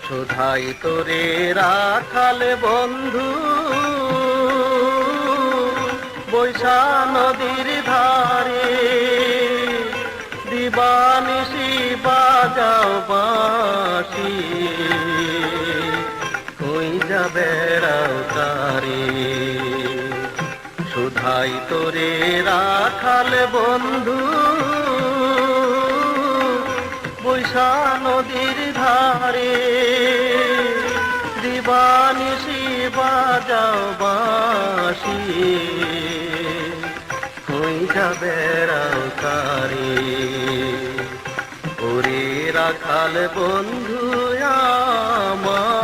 শোধাই তোরে রাখাল বন্ধু বৈশা নদীর ধারে, দিবানিশি বাজাও বাঁশি, কই যাবে রাউতারে। শোধাই তোরে রাখাল বন্ধু বৈশা নদীর ধারে, দিবানিশি বাজাও বাঁশি, কই যাবে রাউতারে। ওরে রাখাল বন্ধু আমার,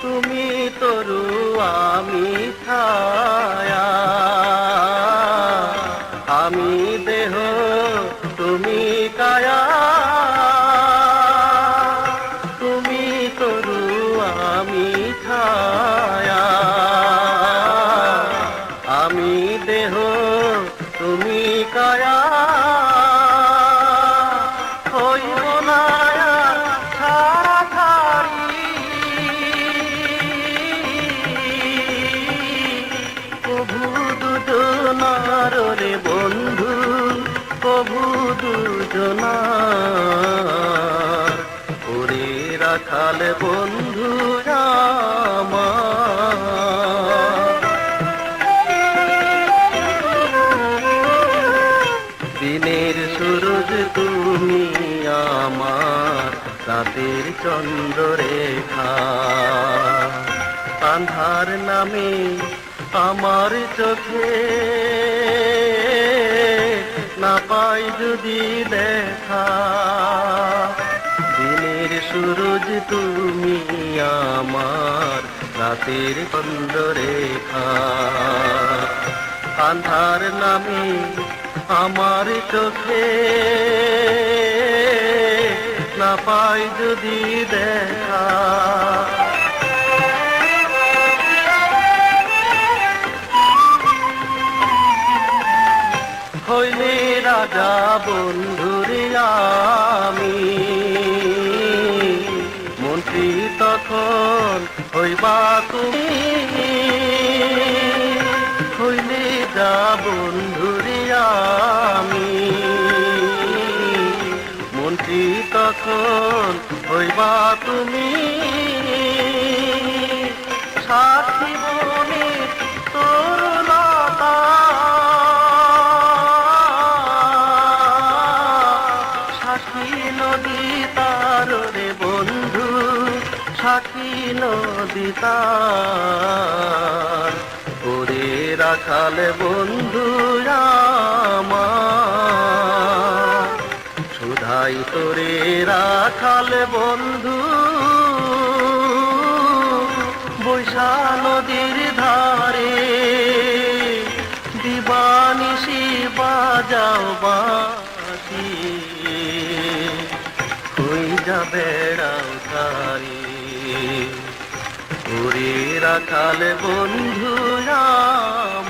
তুমি তরু আমি ছায়া, আমি দেহ তুমি কায়া, তুমি তরু আমি ছায়া, আমি দেহ তুমি কায়া, হইব না ছাড়াছাড়ি, প্রভু দুজনার রে বন্ধু, প্রভু দুজনার। ওরে রাখাল বন্ধু আমার, দিনের সূরজ তুমি আমার, রাতের চন্দ্ররেখা, আন্ধার নামে আমার চোখে, না পাই যদি দেখা। দিনের সূরজ তুমি আমার, রাতের চন্দ্ররেখা, আন্ধার নামে আমার চোখে, না পাই যদি দেখা। হইলে রাজা বন্ধুরে আমি, মন্ত্রী তখন হইবা তুমি, হইলে যা বন্ধুরে আমি, মন্ত্রী তখন হইবা তুমি। সাথী বনে তরুণতা, সাক্ষী নদী তার রে বন্ধু, সাক্ষী নদী তার। ওরে রাখাল বন্ধু আমার, শোধাই তোরে রাখাল বন্ধু বৈশা নদীর ধারে, দিবানিশি বাজাও বাঁশি, কই যাবে রাউতারে। ওরে রাখাল বন্ধু আমার।